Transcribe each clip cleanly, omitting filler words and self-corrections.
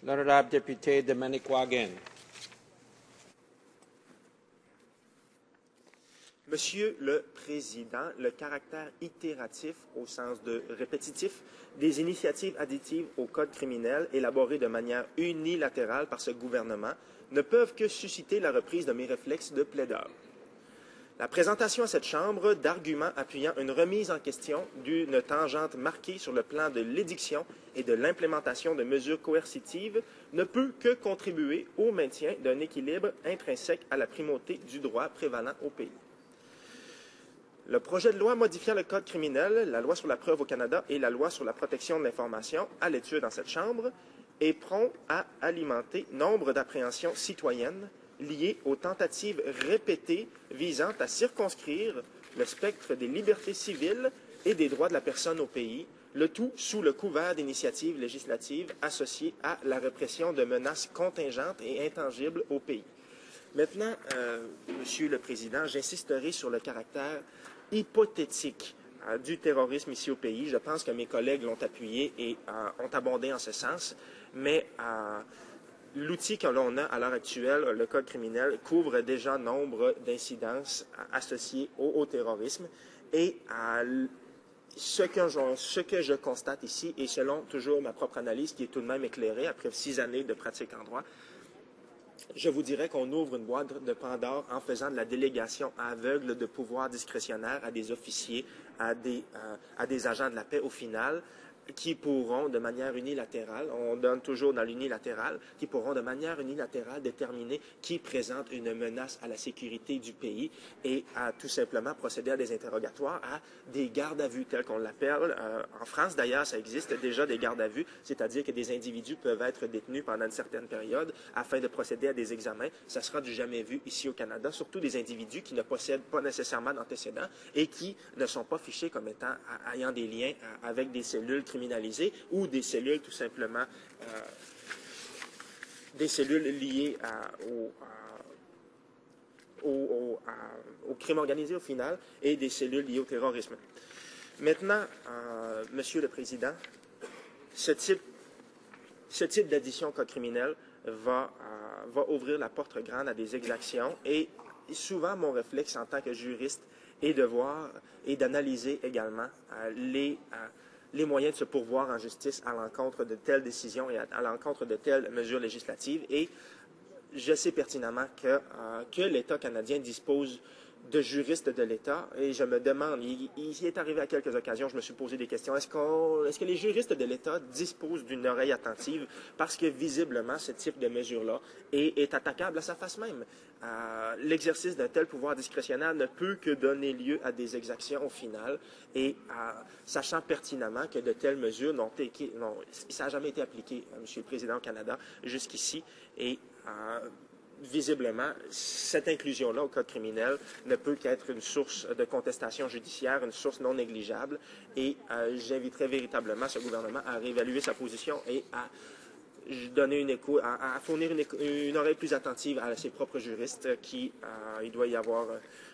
L'honorable député de Manicouagan. Monsieur le Président, le caractère itératif, au sens de répétitif, des initiatives additives au Code criminel élaborées de manière unilatérale par ce gouvernement ne peuvent que susciter la reprise de mes réflexes de plaideur. La présentation à cette Chambre d'arguments appuyant une remise en question d'une tangente marquée sur le plan de l'édiction et de l'implémentation de mesures coercitives ne peut que contribuer au maintien d'un équilibre intrinsèque à la primauté du droit prévalant au pays. Le projet de loi modifiant le Code criminel, la loi sur la preuve au Canada et la loi sur la protection de l'information à l'étude dans cette Chambre est prompt à alimenter nombre d'appréhensions citoyennes liées aux tentatives répétées visant à circonscrire le spectre des libertés civiles et des droits de la personne au pays, le tout sous le couvert d'initiatives législatives associées à la répression de menaces contingentes et intangibles au pays. Maintenant, Monsieur le Président, j'insisterai sur le caractère hypothétique du terrorisme ici au pays. Je pense que mes collègues l'ont appuyé et ont abondé en ce sens, mais l'outil que l'on a à l'heure actuelle, le Code criminel, couvre déjà nombre d'incidences associées au terrorisme et ce que je constate ici, et selon toujours ma propre analyse, qui est tout de même éclairée après 6 années de pratique en droit, je vous dirais qu'on ouvre une boîte de Pandore en faisant de la délégation aveugle de pouvoirs discrétionnaires à des officiers, à des agents de la paix au final, qui pourront de manière unilatérale, on donne toujours dans l'unilatéral, qui pourront de manière unilatérale déterminer qui présente une menace à la sécurité du pays et à tout simplement procéder à des interrogatoires, à des gardes à vue tels qu'on l'appelle. En France d'ailleurs, ça existe déjà des gardes à vue, c'est-à-dire que des individus peuvent être détenus pendant une certaine période afin de procéder à des examens. Ça sera du jamais vu ici au Canada, surtout des individus qui ne possèdent pas nécessairement d'antécédents et qui ne sont pas fichés comme étant ayant des liens avec des cellules criminalisées ou des cellules tout simplement des cellules liées au crime organisé au final et des cellules liées au terrorisme. Maintenant, Monsieur le Président, ce type d'addition au Code criminel va ouvrir la porte grande à des exactions et souvent mon réflexe en tant que juriste est de voir et d'analyser également les moyens de se pourvoir en justice à l'encontre de telles décisions et à l'encontre de telles mesures législatives. Et je sais pertinemment que l'État canadien dispose de juristes de l'État et je me demande, il est arrivé à quelques occasions, je me suis posé des questions, est-ce que les juristes de l'État disposent d'une oreille attentive parce que visiblement ce type de mesure-là est attaquable à sa face même. L'exercice d'un tel pouvoir discrétionnaire ne peut que donner lieu à des exactions au final et sachant pertinemment que de telles mesures ça n'a jamais été appliqué, Monsieur le Président, au Canada jusqu'ici et visiblement, cette inclusion-là au Code criminel ne peut qu'être une source de contestation judiciaire, une source non négligeable, et j'inviterai véritablement ce gouvernement à réévaluer sa position et à donner à fournir une oreille plus attentive à ses propres juristes, il doit y avoir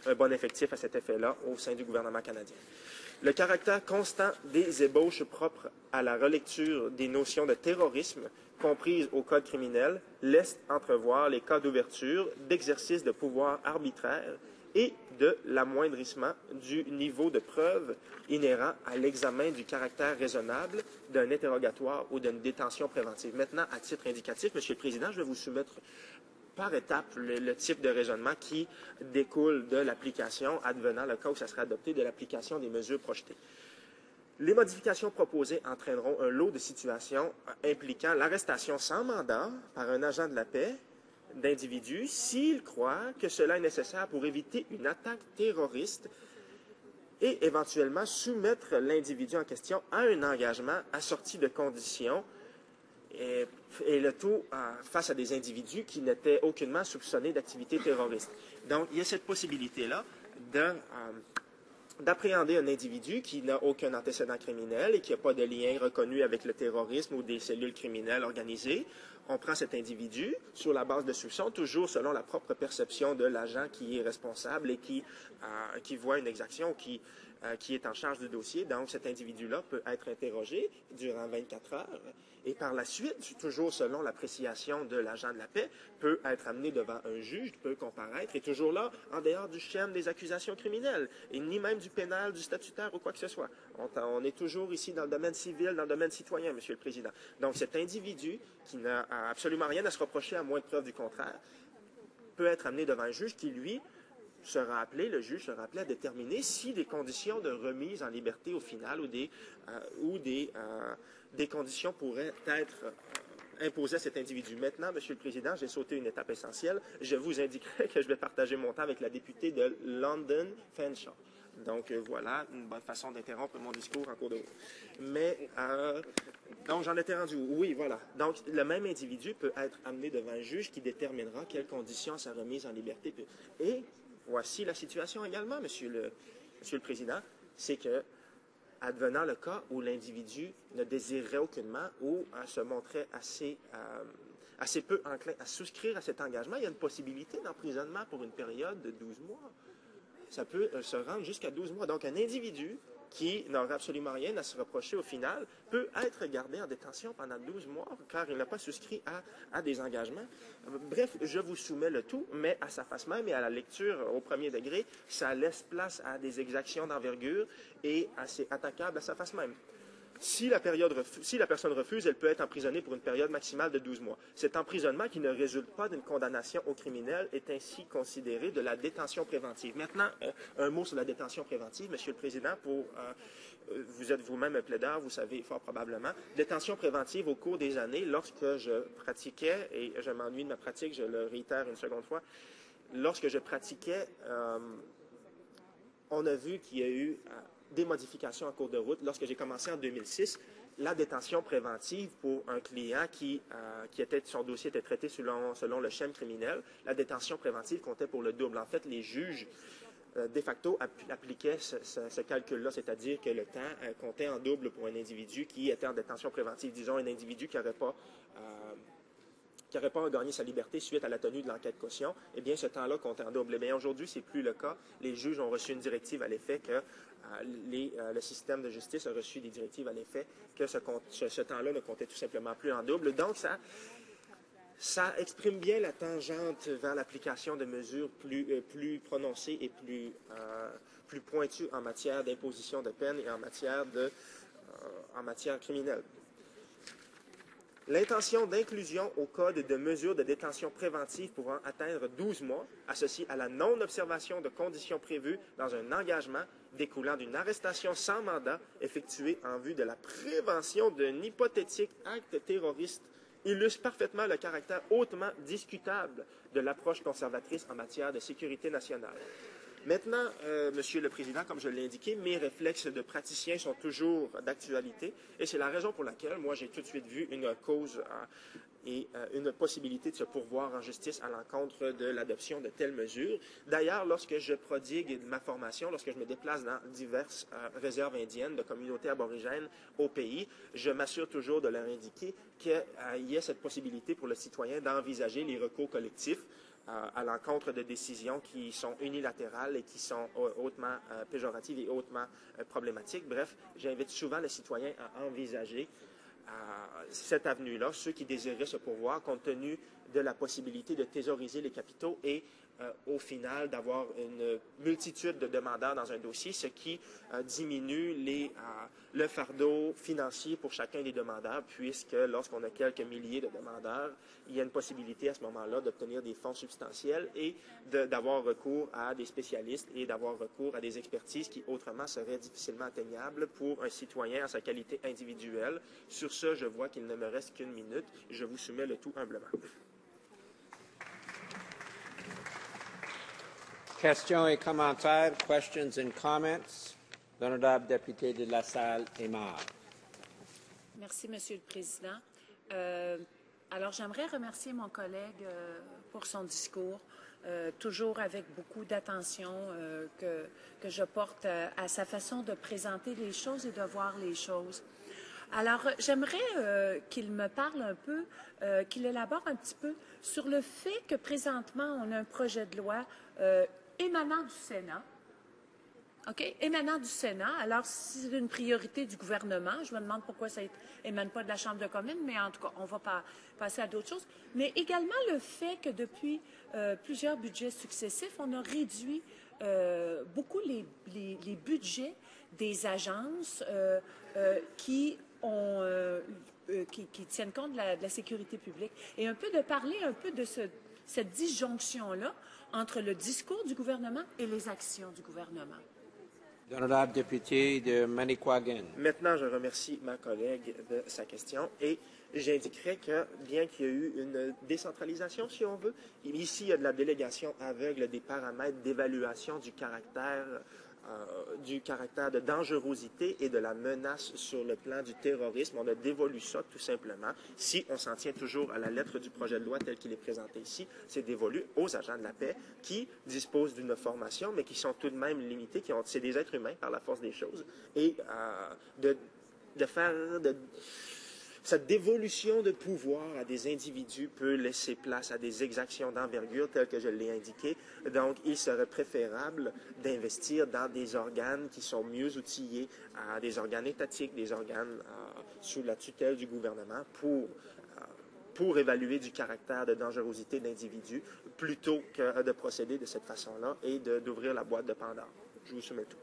un bon effectif à cet effet-là au sein du gouvernement canadien. Le caractère constant des ébauches propres à la relecture des notions de terrorisme comprises au Code criminel laisse entrevoir les cas d'ouverture, d'exercice de pouvoir arbitraire et de l'amoindrissement du niveau de preuve inhérent à l'examen du caractère raisonnable d'un interrogatoire ou d'une détention préventive. Maintenant, à titre indicatif, Monsieur le Président, je vais vous soumettre par étapes le type de raisonnement qui découle de l'application, advenant le cas où ça sera adopté, de l'application des mesures projetées. Les modifications proposées entraîneront un lot de situations impliquant l'arrestation sans mandat par un agent de la paix d'individus s'il croit que cela est nécessaire pour éviter une attaque terroriste et éventuellement soumettre l'individu en question à un engagement assorti de conditions et le tout face à des individus qui n'étaient aucunement soupçonnés d'activité terroriste. Donc, il y a cette possibilité-là d'appréhender un individu qui n'a aucun antécédent criminel et qui n'a pas de lien reconnu avec le terrorisme ou des cellules criminelles organisées. On prend cet individu sur la base de soupçons, toujours selon la propre perception de l'agent qui est responsable et qui voit une exaction, qui qui est en charge du dossier. Donc, cet individu-là peut être interrogé durant 24 heures et par la suite, toujours selon l'appréciation de l'agent de la paix, peut être amené devant un juge, peut comparaître, et toujours là, en dehors du schème des accusations criminelles, et ni même du pénal, du statutaire ou quoi que ce soit. On est toujours ici dans le domaine civil, dans le domaine citoyen, Monsieur le Président. Donc, cet individu qui n'a absolument rien à se reprocher à moins de preuve du contraire peut être amené devant un juge qui, lui, le juge sera appelé à déterminer si des conditions de remise en liberté au final ou des conditions pourraient être imposées à cet individu. Maintenant, Monsieur le Président, j'ai sauté une étape essentielle. Je vous indiquerai que je vais partager mon temps avec la députée de London, Fanshawe. Donc, voilà, une bonne façon d'interrompre mon discours en cours de route. Mais, donc, j'en étais rendu où? Oui, voilà. Donc, le même individu peut être amené devant un juge qui déterminera quelles conditions sa remise en liberté peut. Et voici la situation également, Monsieur le Président, c'est que, advenant le cas où l'individu ne désirerait aucunement ou se montrait assez peu enclin à souscrire à cet engagement, il y a une possibilité d'emprisonnement pour une période de 12 mois. Ça peut se rendre jusqu'à 12 mois. Donc, un individu qui n'aurait absolument rien à se reprocher au final peut être gardé en détention pendant 12 mois car il n'a pas souscrit à des engagements. Bref, je vous soumets le tout, mais à sa face même et à la lecture au premier degré, ça laisse place à des exactions d'envergure et assez attaquables à sa face même. Si la personne refuse, elle peut être emprisonnée pour une période maximale de 12 mois. Cet emprisonnement qui ne résulte pas d'une condamnation au criminel est ainsi considéré de la détention préventive. Maintenant, un mot sur la détention préventive, Monsieur le Président, vous êtes vous-même un plaideur, vous savez fort probablement. Détention préventive au cours des années, lorsque je pratiquais, et je m'ennuie de ma pratique, je le réitère une seconde fois, lorsque je pratiquais, on a vu qu'il y a eu des modifications en cours de route. Lorsque j'ai commencé en 2006, la détention préventive pour un client son dossier était traité selon le schème criminel, la détention préventive comptait pour le double. En fait, les juges, de facto, appliquaient ce calcul-là, c'est-à-dire que le temps comptait en double pour un individu qui était en détention préventive. Disons, un individu qui n'aurait pas gagné sa liberté suite à la tenue de l'enquête caution, eh bien, ce temps-là comptait en double. Mais aujourd'hui, ce n'est plus le cas. Les juges ont reçu une directive à l'effet que le système de justice a reçu des directives à l'effet que ce temps-là ne comptait tout simplement plus en double. Donc, ça exprime bien la tangente vers l'application de mesures plus prononcées et plus pointues en matière d'imposition de peine et en matière criminelle. L'intention d'inclusion au Code de mesures de détention préventive pouvant atteindre 12 mois, associée à la non-observation de conditions prévues dans un engagement découlant d'une arrestation sans mandat effectuée en vue de la prévention d'un hypothétique acte terroriste, illustre parfaitement le caractère hautement discutable de l'approche conservatrice en matière de sécurité nationale. Maintenant, Monsieur le Président, comme je l'ai indiqué, mes réflexes de praticien sont toujours d'actualité et c'est la raison pour laquelle, moi, j'ai tout de suite vu une cause et une possibilité de se pourvoir en justice à l'encontre de l'adoption de telles mesures. D'ailleurs, lorsque je prodigue ma formation, lorsque je me déplace dans diverses réserves indiennes de communautés aborigènes au pays, je m'assure toujours de leur indiquer qu'il y ait cette possibilité pour le citoyen d'envisager les recours collectifs à l'encontre de décisions qui sont unilatérales et qui sont hautement péjoratives et hautement problématiques. Bref, j'invite souvent les citoyens à envisager cette avenue-là, ceux qui désireraient se pourvoir, compte tenu de la possibilité de thésauriser les capitaux et au final d'avoir une multitude de demandeurs dans un dossier, ce qui diminue le fardeau financier pour chacun des demandeurs, puisque lorsqu'on a quelques milliers de demandeurs, il y a une possibilité à ce moment-là d'obtenir des fonds substantiels et d'avoir recours à des spécialistes et d'avoir recours à des expertises qui autrement seraient difficilement atteignables pour un citoyen en sa qualité individuelle. Sur ce, je vois qu'il ne me reste qu'une minute. Je vous soumets le tout humblement. Questions et commentaires, questions and comments. L'honorable député de La Salle-Aymar. Merci, Monsieur le Président. Alors, j'aimerais remercier mon collègue pour son discours, toujours avec beaucoup d'attention que je porte à sa façon de présenter les choses et de voir les choses. Alors, j'aimerais qu'il me parle un peu, qu'il élabore un petit peu sur le fait que présentement, on a un projet de loi émanant du Sénat, OK? Émanant du Sénat. Alors, si c'est une priorité du gouvernement, je me demande pourquoi ça émane pas de la Chambre de communes, mais en tout cas, on va passer à d'autres choses. Mais également le fait que depuis plusieurs budgets successifs, on a réduit beaucoup les budgets des agences qui tiennent compte de la sécurité publique. Et un peu de parler un peu de cette disjonction-là entre le discours du gouvernement et les actions du gouvernement. L'honorable député de Manicouagan. Maintenant, je remercie ma collègue de sa question et j'indiquerai que, bien qu'il y ait eu une décentralisation, si on veut, ici, il y a de la délégation aveugle des paramètres d'évaluation du caractère de dangerosité et de la menace sur le plan du terrorisme. On a dévolu ça tout simplement. Si on s'en tient toujours à la lettre du projet de loi tel qu'il est présenté ici, c'est dévolu aux agents de la paix qui disposent d'une formation, mais qui sont tout de même limités, c'est des êtres humains par la force des choses, et cette dévolution de pouvoir à des individus peut laisser place à des exactions d'envergure telles que je l'ai indiqué. Donc, il serait préférable d'investir dans des organes qui sont mieux outillés, des organes étatiques, des organes sous la tutelle du gouvernement pour évaluer du caractère de dangerosité d'individus plutôt que de procéder de cette façon-là et d'ouvrir la boîte de Pandore. Je vous soumets tout.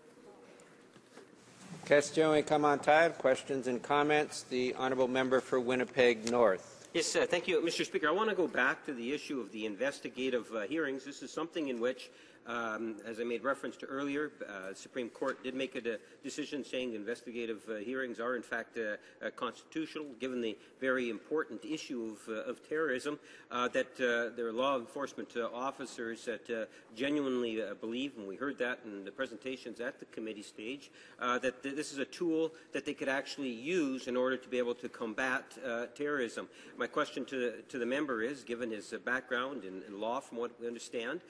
Questions et commentaires, questions and comments. The honourable member for Winnipeg North. Yes, thank you, Mr. Speaker. I want to go back to the issue of the investigative hearings. This is something in which, as I made reference to earlier, the Supreme Court did make a decision saying investigative hearings are in fact constitutional, given the very important issue of terrorism, that there are law enforcement officers that genuinely believe, and we heard that in the presentations at the committee stage, that this is a tool that they could actually use in order to be able to combat terrorism. My question to the member is, given his background in law, from what we understand,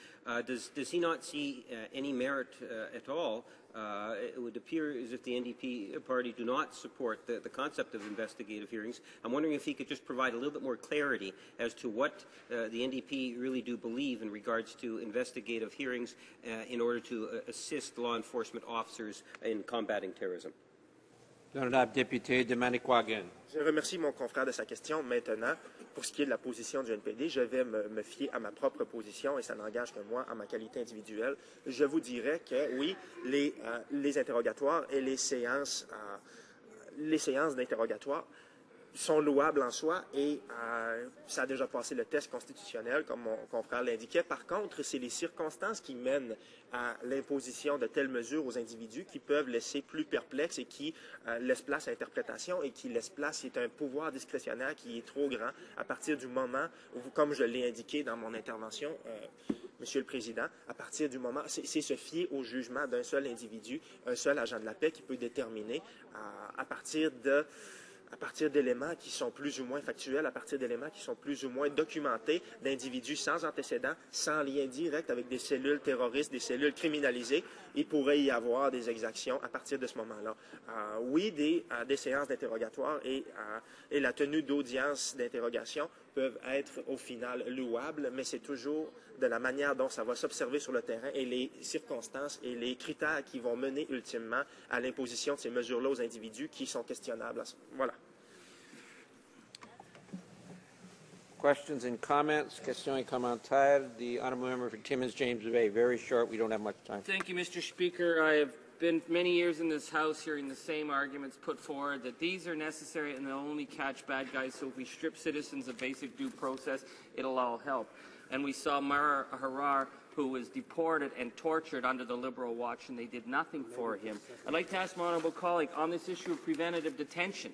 does he not see any merit at all? It would appear as if the NDP party do not support the concept of investigative hearings. I'm wondering if he could just provide a little bit more clarity as to what the NDP really do believe in regards to investigative hearings in order to assist law enforcement officers in combating terrorism. L'honorable député de Manicouagan. Je remercie mon confrère de sa question. Maintenant, pour ce qui est de la position du NPD, je vais me fier à ma propre position et ça n'engage que moi, à ma qualité individuelle. Je vous dirais que oui, les interrogatoires et les séances d'interrogatoire sont louables en soi et ça a déjà passé le test constitutionnel, comme mon confrère l'indiquait. Par contre, c'est les circonstances qui mènent à l'imposition de telles mesures aux individus qui peuvent laisser plus perplexes et qui laissent place à interprétation et qui laissent place, c'est un pouvoir discrétionnaire qui est trop grand à partir du moment où, comme je l'ai indiqué dans mon intervention, Monsieur le Président, à partir du moment, c'est se fier au jugement d'un seul individu, un seul agent de la paix qui peut déterminer à partir d'éléments qui sont plus ou moins factuels, à partir d'éléments qui sont plus ou moins documentés, d'individus sans antécédents, sans lien direct avec des cellules terroristes, des cellules criminalisées, il pourrait y avoir des exactions à partir de ce moment-là. Oui, des séances d'interrogatoire et la tenue d'audiences d'interrogation peuvent être au final louables, mais c'est toujours de la manière dont ça va s'observer sur le terrain et les circonstances et les critères qui vont mener ultimement à l'imposition de ces mesures-là aux individus qui sont questionnables. Voilà. Questions and comments, questions et commentaires. The honourable member for Timmins James Bay. Very short. We don't have much time. Thank you, Mr. Speaker. I have been many years in this House hearing the same arguments put forward, that these are necessary and they'll only catch bad guys. So if we strip citizens of basic due process, it'll all help. And we saw Mara Harar, who was deported and tortured under the Liberal watch, and they did nothing for him. I'd like to ask my honourable colleague on this issue of preventative detention,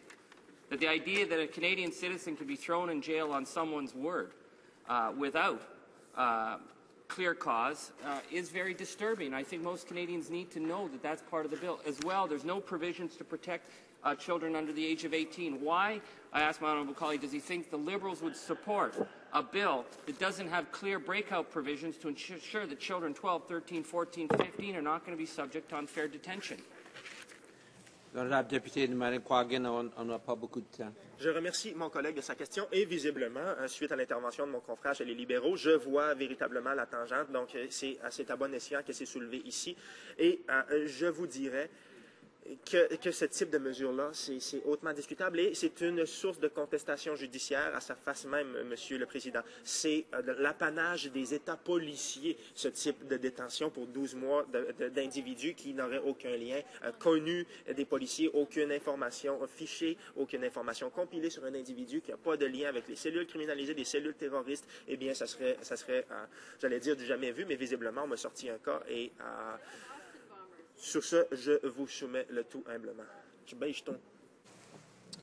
that the idea that a Canadian citizen can be thrown in jail on someone's word without clear cause is very disturbing. I think most Canadians need to know that that's part of the bill. As well, there's no provisions to protect children under the age of 18. Why, I ask my honourable colleague, does he think the Liberals would support a bill that doesn't have clear breakout provisions to ensure that children 12, 13, 14, 15 are not going to be subject to unfair detention? L'honorable député de Manicouagan, on n'a pas beaucoup de temps. Je remercie mon collègue de sa question et visiblement, suite à l'intervention de mon confrère chez les libéraux, je vois véritablement la tangente. Donc, c'est à bon escient que c'est soulevé ici. Et je vous dirais que ce type de mesure-là, c'est hautement discutable et c'est une source de contestation judiciaire à sa face même, Monsieur le Président. C'est l'apanage des États policiers, ce type de détention pour 12 mois d'individus qui n'auraient aucun lien connu des policiers, aucune information fichée, aucune information compilée sur un individu qui n'a pas de lien avec les cellules criminalisées, des cellules terroristes. Eh bien, ça serait j'allais dire du jamais vu, mais visiblement, on m'a sorti un cas et sur ce, je vous soumets le tout humblement. Je bêche ton.